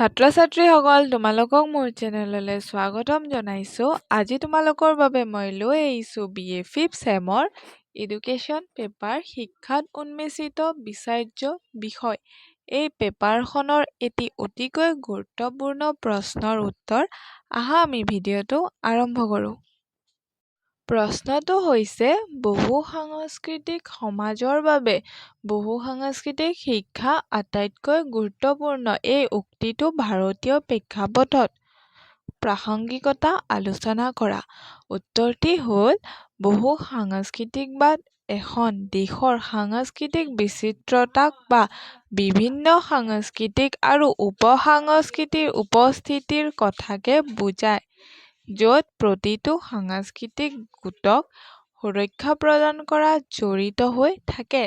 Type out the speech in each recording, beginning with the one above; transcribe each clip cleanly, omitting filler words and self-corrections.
ছাত্ৰ-ছাত্ৰীসকল তোমালোকক মোৰ চেনেললৈ স্বাগতম জনাইছো। আজি তোমালোকৰ বাবে মই লৈ আহিছো BA 5th চেমৰ এডুকেশ্যন পেপাৰ শিক্ষাত উন্মেষিত বিচাৰ্য বিষয়। এই পেপাৰখনৰ এটি অতিকৈ গুৰুত্বপূৰ্ণ প্ৰশ্নৰ উত্তৰ। আহা আমি ভিডিঅ'টো আৰম্ভ কৰোঁ। প্ৰশ্নটো হৈছে বহুসাংস্কৃতিক সমাজৰ বাবে বহুসাংস্কৃতিক শিক্ষা আটাইতকৈ গুৰুত্বপূৰ্ণ। এই উক্তিটো ভাৰতীয় প্ৰেক্ষাপটত প্ৰাসংগিকতা আলোচনা কৰা। উত্তৰটি হ'ল বহুসাংস্কৃতিকবাদ এখন দেশৰ সাংস্কৃতিক বিচিত্ৰতাক বা বিভিন্ন সাংস্কৃতিক আৰু উপ-সাংস্কৃতিৰ উপস্থিতিৰ কথাকে বুজায়, য'ত প্ৰতিটো সাংস্কৃতিক গোটক সুৰক্ষা প্ৰদান কৰাত জড়িত হৈ থাকে।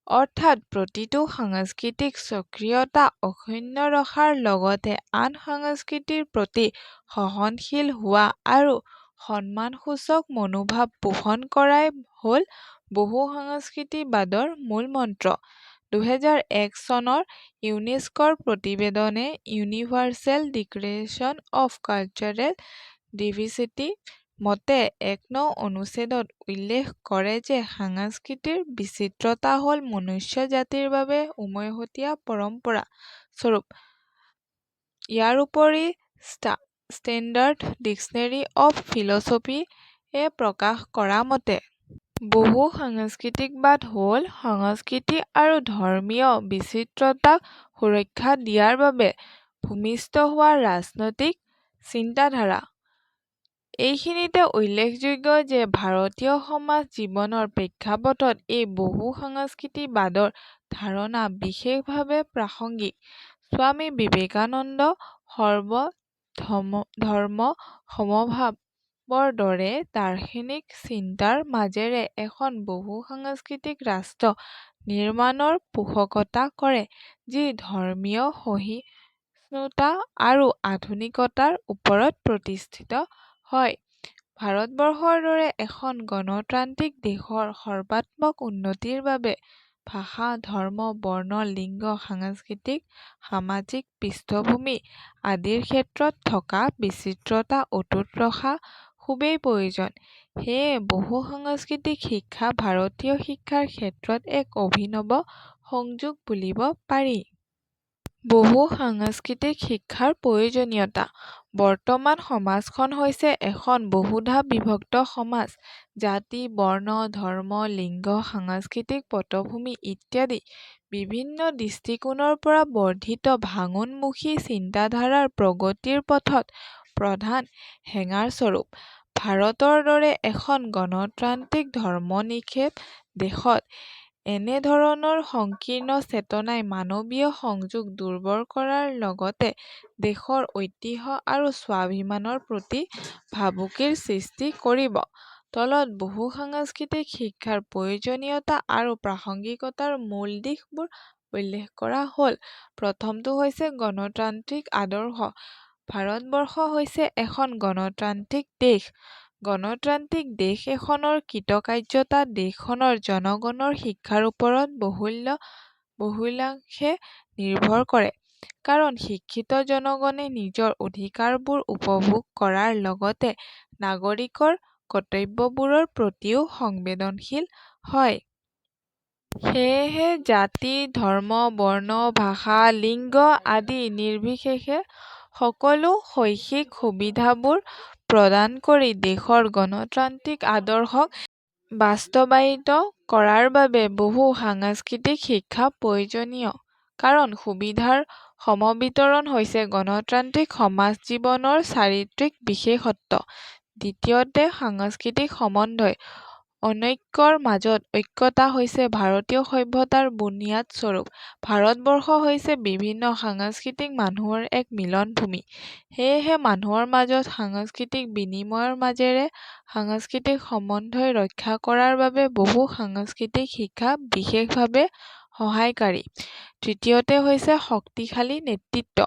অৰ্থাৎ প্ৰতিটো সাংস্কৃতিক স্বকীয়তা অক্ষুণ্ণ ৰখাৰ লগতে আন সংস্কৃতিৰ প্ৰতি সহনশীল হোৱা আৰু সন্মানসূচক মনোভাৱ পোষণ কৰাই হ'ল বহুসাংস্কৃতিবাদৰ মূলমন্ত্ৰ। 2001 চনৰ ইউনেস্কোৰ প্ৰতিবেদনে universal declaration of cultural diversity মতে ১ অনুচ্ছেদত উল্লেখ কৰে যে সাংস্কৃতিৰ বিচিত্ৰতা হ'ল মনুষ্য জাতিৰ বাবে উমৈহতীয়া পৰম্পৰা স্বৰূপ। ইয়াৰ উপৰি ষ্টেণ্ডাৰ্ড ডিক্সনেৰী অৱ ফিলছফি এ প্ৰকাশ কৰা মতে বহুসাংস্কৃতিকবাদ হ'ল সংস্কৃতি আৰু ধৰ্মীয় বিচিত্ৰতাক সুৰক্ষা দিয়াৰ বাবে ভূমিষ্ঠ হোৱা ৰাজনৈতিক চিন্তাধাৰা। এইখিনিতে উল্লেখযোগ্য যে ভাৰতীয় সমাজ জীৱনৰ প্ৰেক্ষাপটত এই বহুসাংস্কৃতিবাদৰ ধাৰণা বিশেষভাৱে প্ৰাসংগিক। স্বামী বিবেকানন্দ সৰ্বধৰ্ম সমভাৱৰ দৰে দাৰ্শনিক চিন্তাৰ মাজেৰে এখন বহুসাংস্কৃতিক ৰাষ্ট্ৰ নিৰ্মাণৰ পোষকতা কৰে, যি ধৰ্মীয় সহিষ্ণুতা আৰু আধুনিকতাৰ ওপৰত প্ৰতিষ্ঠিত হয়। ভাৰতবৰ্ষৰ দৰে এখন গণতান্ত্ৰিক দেশৰ সৰ্বাত্মক উন্নতিৰ বাবে ভাষা, ধৰ্ম, বৰ্ণ, লিংগ, সাংস্কৃতিক সামাজিক পৃষ্ঠভূমি আদিৰ ক্ষেত্ৰত থকা বিচিত্ৰতা অটুট ৰখা খুবেই প্ৰয়োজন। সেয়ে বহুসাংস্কৃতিক শিক্ষা ভাৰতীয় শিক্ষাৰ ক্ষেত্ৰত এক অভিনৱ সংযোগ বুলিব পাৰি। বহুসাংস্কৃতিক শিক্ষাৰ প্ৰয়োজনীয়তা। বৰ্তমান সমাজখন হৈছে এখন বহুধা বিভক্ত সমাজ। জাতি, বৰ্ণ, ধৰ্ম, লিংগ, সাংস্কৃতিক পটভূমি ইত্যাদি বিভিন্ন দৃষ্টিকোণৰ পৰা বৰ্ধিত ভাঙোনমুখী চিন্তাধাৰাৰ প্ৰগতিৰ পথত প্ৰধান হেঙাৰস্বৰূপ। ভাৰতৰ দৰে এখন গণতান্ত্ৰিক ধৰ্মনিৰপেক্ষ দেশত এনেধৰণৰ সংকীৰ্ণ চেতনাই মানৱীয় সংযোগ দুৰ্বল কৰাৰ লগতে দেশৰ ঐতিহ্য আৰু স্বাভিমানৰ প্ৰতি ভাবুকিৰ সৃষ্টি কৰিব। তলত বহুসাংস্কৃতিক শিক্ষাৰ প্ৰয়োজনীয়তা আৰু প্ৰাসংগিকতাৰ মূল দিশবোৰ উল্লেখ কৰা হ'ল। প্ৰথমটো হৈছে গণতান্ত্ৰিক আদৰ্শ। ভাৰতবৰ্ষ হৈছে এখন গণতান্ত্ৰিক দেশ। গণতান্ত্ৰিক দেশ এখনৰ কৃতকাৰ্যতা দেশখনৰ জনগণৰ শিক্ষাৰ ওপৰত বহুলাংশে নিৰ্ভৰ কৰে। কাৰণ শিক্ষিত জনগণে নিজৰ অধিকাৰবোৰ উপভোগ কৰাৰ লগতে নাগৰিকৰ কৰ্তব্যবোৰৰ প্ৰতিও সংবেদনশীল হয়। সেয়েহে জাতি, ধৰ্ম, বৰ্ণ, ভাষা, লিংগ আদি নিৰ্বিশেষে সকলো শৈক্ষিক সুবিধাবোৰ প্ৰদান কৰি দেশৰ গণতান্ত্ৰিক আদৰ্শক বাস্তৱায়িত কৰাৰ বাবে বহুসাংস্কৃতিক শিক্ষা প্ৰয়োজনীয়। কাৰণ সুবিধাৰ সমবিতৰণ হৈছে গণতান্ত্ৰিক সমাজ জীৱনৰ চাৰিত্ৰিক বিশেষত্ব। দ্বিতীয়তে সাংস্কৃতিক সমন্বয়। অনৈক্যৰ মাজত ঐক্যতা হৈছে ভাৰতীয় সভ্যতাৰ বুনিয়াদ স্বৰূপ। ভাৰতবৰ্ষ হৈছে বিভিন্ন সাংস্কৃতিক মানুহৰ এক মিলনভূমি। সেয়েহে মানুহৰ মাজত সাংস্কৃতিক বিনিময়ৰ মাজেৰে সাংস্কৃতিক সমন্বয় ৰক্ষা কৰাৰ বাবে বহুসাংস্কৃতিক শিক্ষা বিশেষভাৱে সহায়কাৰী। তৃতীয়তে হৈছে শক্তিশালী নেতৃত্ব।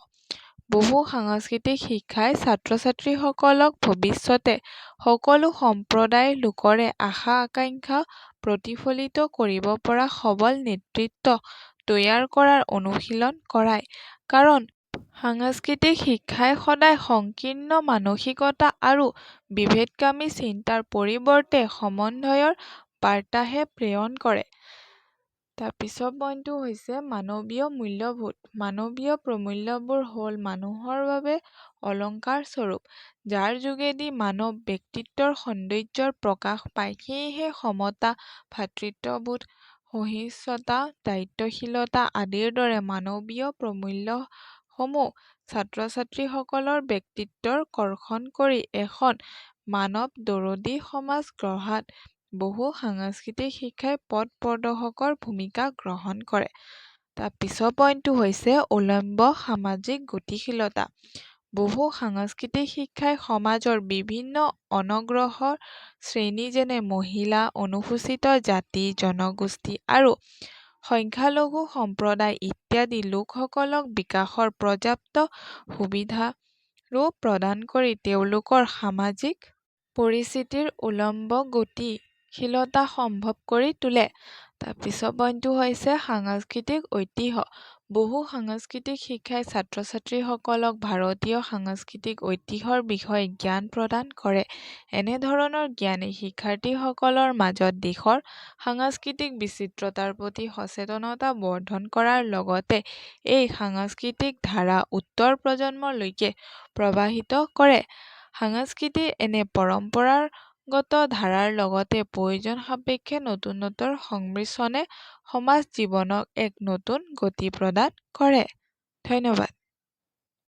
বহুসাংস্কৃতিক শিক্ষাই ছাত্ৰ-ছাত্ৰীসকলক ভৱিষ্যতে সকলো সম্প্ৰদায়ৰ লোকৰে আশা-আকাংক্ষা প্ৰতিফলিত কৰিব পৰা সবল নেতৃত্ব তৈয়াৰ কৰাৰ অনুশীলন কৰায়। কাৰণ সাংস্কৃতিক শিক্ষাই সদায় সংকীৰ্ণ মানসিকতা আৰু বিভেদকামী চিন্তাৰ পৰিৱৰ্তে সমন্বয়ৰ বাৰ্তাহে প্ৰেৰণ কৰে। তাৰপিছত পইণ্টটো হৈছে মানৱীয় মূল্যবোধ। মানৱীয় প্ৰমূল্যবোৰ হ'ল মানুহৰ বাবে অলংকাৰ স্বৰূপ, যাৰ যোগেদি মানৱ ব্যক্তিত্বৰ সৌন্দৰ্যৰ প্ৰকাশ পায়। সেয়েহে সমতা, ভাতৃত্ববোধ, সহিষ্ণুতা, দায়িত্বশীলতা আদিৰ দৰে মানৱীয় প্ৰমূল্যসমূহ ছাত্ৰ-ছাত্ৰীসকলৰ ব্যক্তিত্বৰ কৰ্ষণ কৰি এখন মানৱ-দৰদী সমাজ গঢ়াত বহু সাংস্কৃতিক শিক্ষাই পথ প্ৰদৰ্শকৰ ভূমিকা গ্ৰহণ কৰে। তাৰপিছৰ পইণ্টটো হৈছে উলম্ব সামাজিক গতিশীলতা। বহু সাংস্কৃতিক শিক্ষাই সমাজৰ বিভিন্ন অনগ্ৰসৰ শ্ৰেণী যেনে মহিলা, অনুসূচিত জাতি, জনগোষ্ঠী আৰু সংখ্যালঘু সম্প্ৰদায় ইত্যাদি লোকসকলক বিকাশৰ পৰ্যাপ্ত সুবিধাৰো প্ৰদান কৰি তেওঁলোকৰ সামাজিক পৰিস্থিতিৰ উলম্ব গতিশীলতা সম্ভৱ কৰি তোলে। তাৰপিছৰ পইণ্টটো হৈছে সাংস্কৃতিক ঐতিহ্য। বহু সাংস্কৃতিক শিক্ষাই ছাত্ৰ-ছাত্ৰীসকলক ভাৰতীয় সাংস্কৃতিক ঐতিহ্যৰ বিষয়ে জ্ঞান প্ৰদান কৰে। এনেধৰণৰ জ্ঞানে শিক্ষাৰ্থীসকলৰ মাজত দেশৰ সাংস্কৃতিক বিচিত্ৰতাৰ প্ৰতি সচেতনতা বৰ্ধন কৰাৰ লগতে এই সাংস্কৃতিক ধাৰা উত্তৰ প্ৰজন্মলৈকে প্ৰৱাহিত কৰে। সাংস্কৃতিৰ এনে পৰম্পৰাগত ধাৰাৰ লগতে প্ৰয়োজন সাপেক্ষে নতুনত্বৰ সংমিশ্ৰণে সমাজ জীৱনক এক নতুন গতি প্ৰদান কৰে। ধন্যবাদ।